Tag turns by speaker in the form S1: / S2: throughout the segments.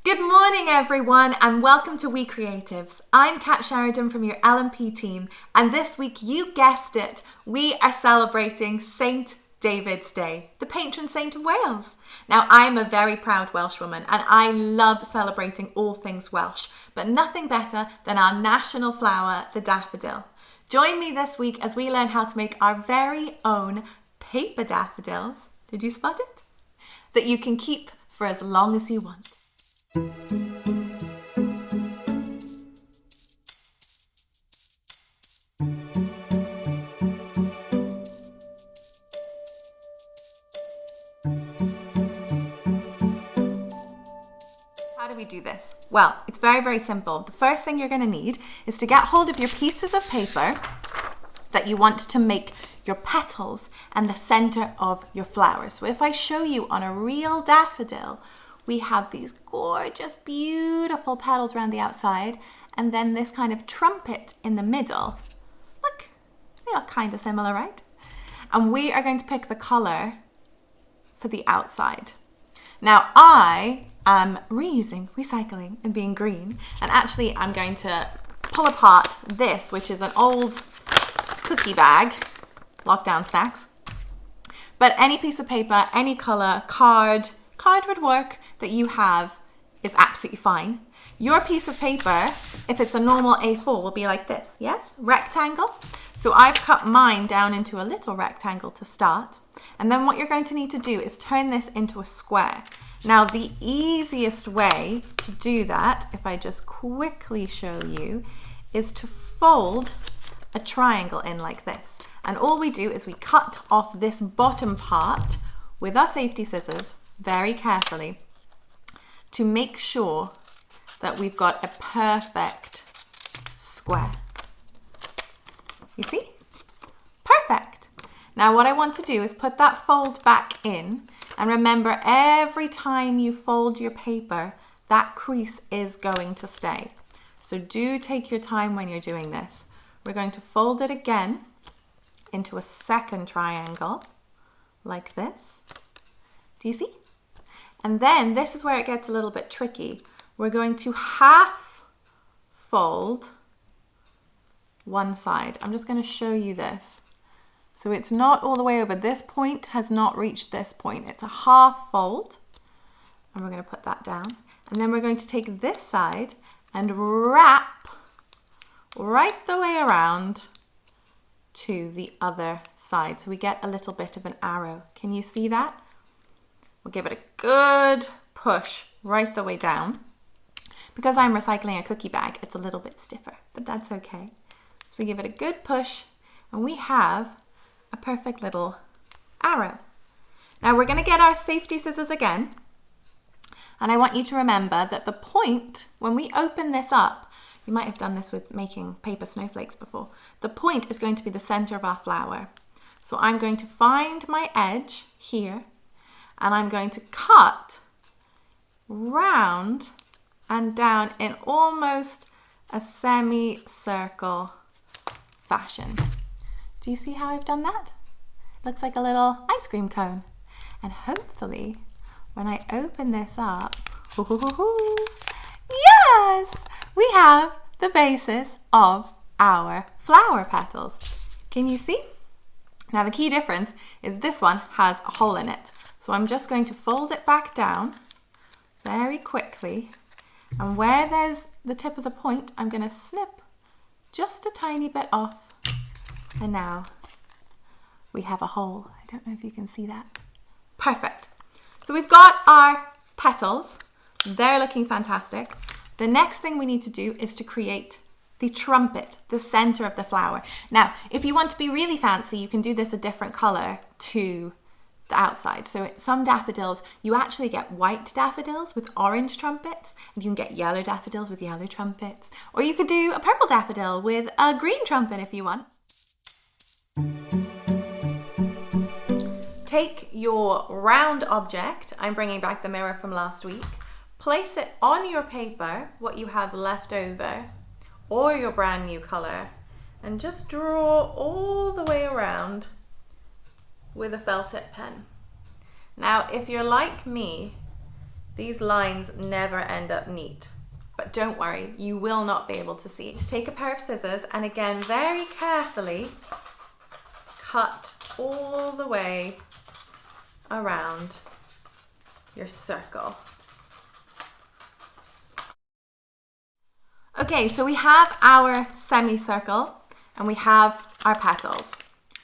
S1: Good morning, everyone, and welcome to We Creatives. I'm Kat Sheridan from your L&P team, and this week, you guessed it, we are celebrating St. David's Day, the patron saint of Wales. Now, I'm a very proud Welshwoman, and I love celebrating all things Welsh, but nothing better than our national flower, the daffodil. Join me this week as we learn how to make our very own paper daffodils. Did you spot it? That you can keep for as long as you want. How do we do this? Well, it's very, very simple. The first thing you're going to need is to get hold of your pieces of paper that you want to make your petals and the center of your flowers. So if I show you on a real daffodil, we have these gorgeous, beautiful petals around the outside, and then this kind of trumpet in the middle. Look, they look kind of similar, right? And we are going to pick the color for the outside. Now, I am reusing, recycling, and being green, and actually I'm going to pull apart this, which is an old cookie bag, lockdown snacks. But any piece of paper, any color, card would work that you have is absolutely fine. Your piece of paper, if it's a normal A4, will be like this, yes? Rectangle. So I've cut mine down into a little rectangle to start. And then what you're going to need to do is turn this into a square. Now, the easiest way to do that, if I just quickly show you, is to fold a triangle in like this. And all we do is we cut off this bottom part with our safety scissors very carefully to make sure that we've got a perfect square. You see? Perfect. Now what I want to do is put that fold back in, and remember, every time you fold your paper, that crease is going to stay. So do take your time when you're doing this. We're going to fold it again into a second triangle like this. Do you see? And then this is where it gets a little bit tricky. We're going to half fold one side. I'm just going to show you this. So it's not all the way over. This point has not reached this point. It's a half fold. And we're going to put that down. And then we're going to take this side and wrap right the way around to the other side. So we get a little bit of an arrow. Can you see that? We'll give it a good push right the way down. Because I'm recycling a cookie bag, it's a little bit stiffer, but that's okay. So we give it a good push, and we have a perfect little arrow. Now we're going to get our safety scissors again. And I want you to remember that the point, when we open this up, you might have done this with making paper snowflakes before. The point is going to be the center of our flower. So I'm going to find my edge here, and I'm going to cut round and down in almost a semicircle fashion. Do you see how I've done that? Looks like a little ice cream cone. And hopefully, when I open this up, yes, we have the basis of our flower petals. Can you see? Now the key difference is this one has a hole in it. So I'm just going to fold it back down very quickly. And where there's the tip of the point, I'm going to snip just a tiny bit off. And now we have a hole. I don't know if you can see that. Perfect. So we've got our petals. They're looking fantastic. The next thing we need to do is to create the trumpet, the center of the flower. Now, if you want to be really fancy, you can do this a different color to the outside. So some daffodils, you actually get white daffodils with orange trumpets, and you can get yellow daffodils with yellow trumpets. Or you could do a purple daffodil with a green trumpet if you want. Take your round object, I'm bringing back the mirror from last week, place it on your paper, what you have left over, or your brand new color, and just draw all the way around with a felt tip pen. Now, if you're like me, these lines never end up neat. But don't worry, you will not be able to see. Just take a pair of scissors and again, very carefully cut all the way around your circle. Okay, so we have our semicircle and we have our petals.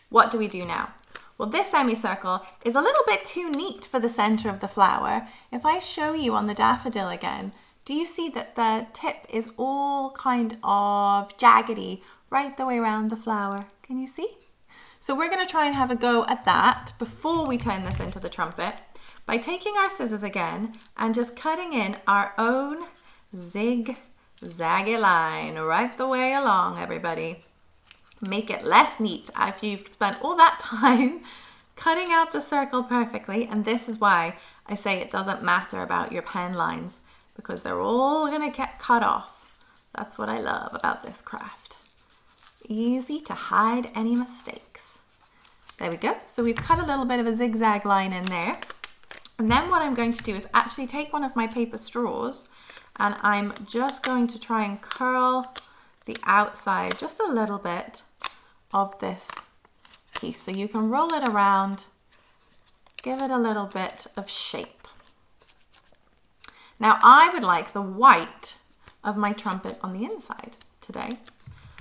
S1: What do we do now? Well, this semicircle is a little bit too neat for the center of the flower. If I show you on the daffodil again, do you see that the tip is all kind of jaggedy right the way around the flower? Can you see? So we're going to try and have a go at that before we turn this into the trumpet by taking our scissors again and just cutting in our own zigzaggy line right the way along, everybody. Make it less neat after you've spent all that time cutting out the circle perfectly. And this is why I say it doesn't matter about your pen lines, because they're all gonna get cut off. That's what I love about this craft. Easy to hide any mistakes. There we go. So we've cut a little bit of a zigzag line in there. And then what I'm going to do is actually take one of my paper straws and I'm just going to try and curl the outside just a little bit of this piece. So you can roll it around, give it a little bit of shape. Now I would like the white of my trumpet on the inside today.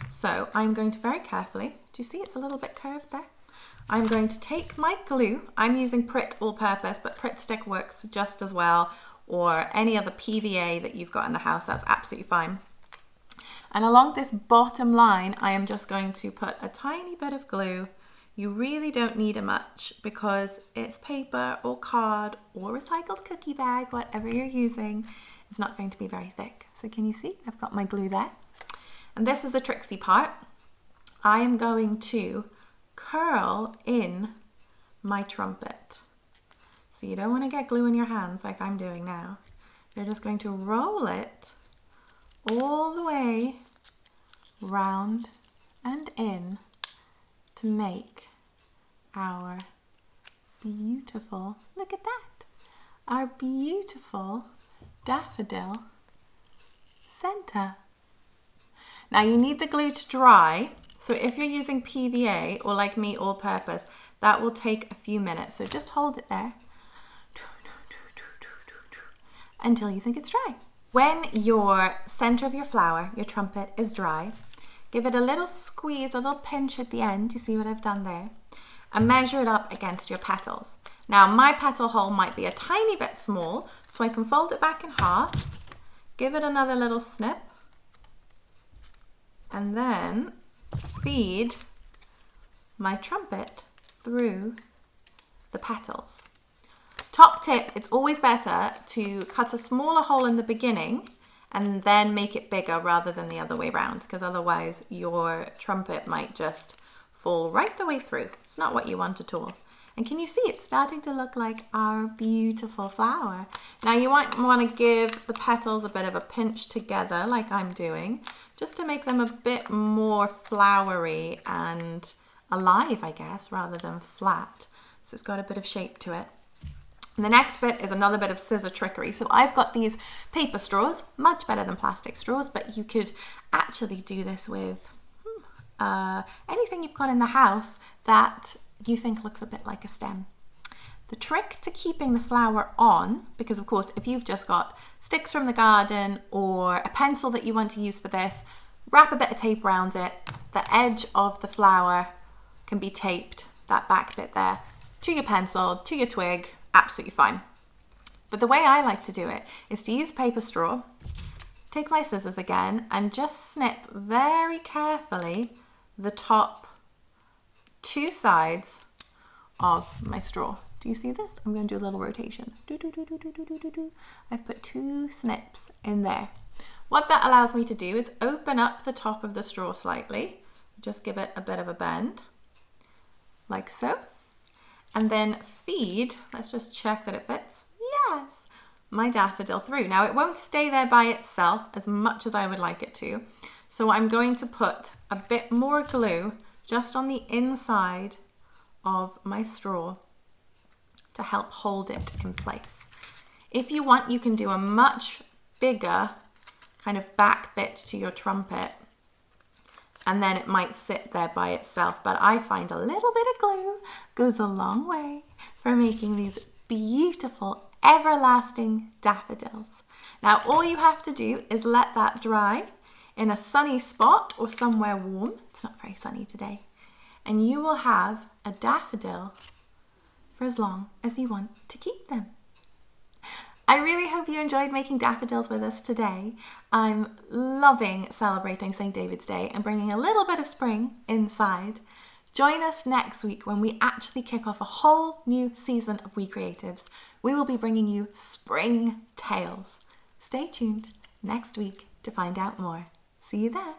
S1: So I'm going to very carefully, do you see it's a little bit curved there? I'm going to take my glue. I'm using Pritt All-Purpose, but Pritt Stick works just as well, or any other PVA that you've got in the house, that's absolutely fine. And along this bottom line, I am just going to put a tiny bit of glue. You really don't need it much because it's paper or card or recycled cookie bag, whatever you're using. It's not going to be very thick. So can you see? I've got my glue there. And this is the tricksy part. I am going to curl in my trumpet. So you don't want to get glue in your hands like I'm doing now. You're just going to roll it all the way round and in to make our beautiful, look at that, our beautiful daffodil center. Now you need the glue to dry, so if you're using PVA or like me, all-purpose, that will take a few minutes. So just hold it there until you think it's dry. When your center of your flower, your trumpet, is dry, give it a little squeeze, a little pinch at the end. You see what I've done there? And measure it up against your petals. Now my petal hole might be a tiny bit small, so I can fold it back in half, give it another little snip, and then feed my trumpet through the petals. Top tip, it's always better to cut a smaller hole in the beginning and then make it bigger rather than the other way around, because otherwise your trumpet might just fall right the way through. It's not what you want at all. And can you see it's starting to look like our beautiful flower? Now you might want to give the petals a bit of a pinch together like I'm doing, just to make them a bit more flowery and alive, I guess, rather than flat. So it's got a bit of shape to it. And the next bit is another bit of scissor trickery. So I've got these paper straws, much better than plastic straws, but you could actually do this with anything you've got in the house that you think looks a bit like a stem. The trick to keeping the flower on, because of course if you've just got sticks from the garden or a pencil that you want to use for this, wrap a bit of tape around it. The edge of the flower can be taped, that back bit there, to your pencil, to your twig, absolutely fine. But the way I like to do it is to use paper straw, take my scissors again and just snip very carefully the top two sides of my straw. Do you see this? I'm going to do a little rotation. I've put two snips in there. What that allows me to do is open up the top of the straw slightly, just give it a bit of a bend, like so, and then feed, let's just check that it fits, yes, my daffodil through. Now it won't stay there by itself as much as I would like it to, so I'm going to put a bit more glue just on the inside of my straw to help hold it in place. If you want, you can do a much bigger kind of back bit to your trumpet, and then it might sit there by itself. But I find a little bit of glue goes a long way for making these beautiful, everlasting daffodils. Now, all you have to do is let that dry in a sunny spot or somewhere warm. It's not very sunny today. And you will have a daffodil for as long as you want to keep them. I really hope you enjoyed making daffodils with us today. I'm loving celebrating St. David's Day and bringing a little bit of spring inside. Join us next week when we actually kick off a whole new season of We Creatives. We will be bringing you spring tales. Stay tuned next week to find out more. See you there.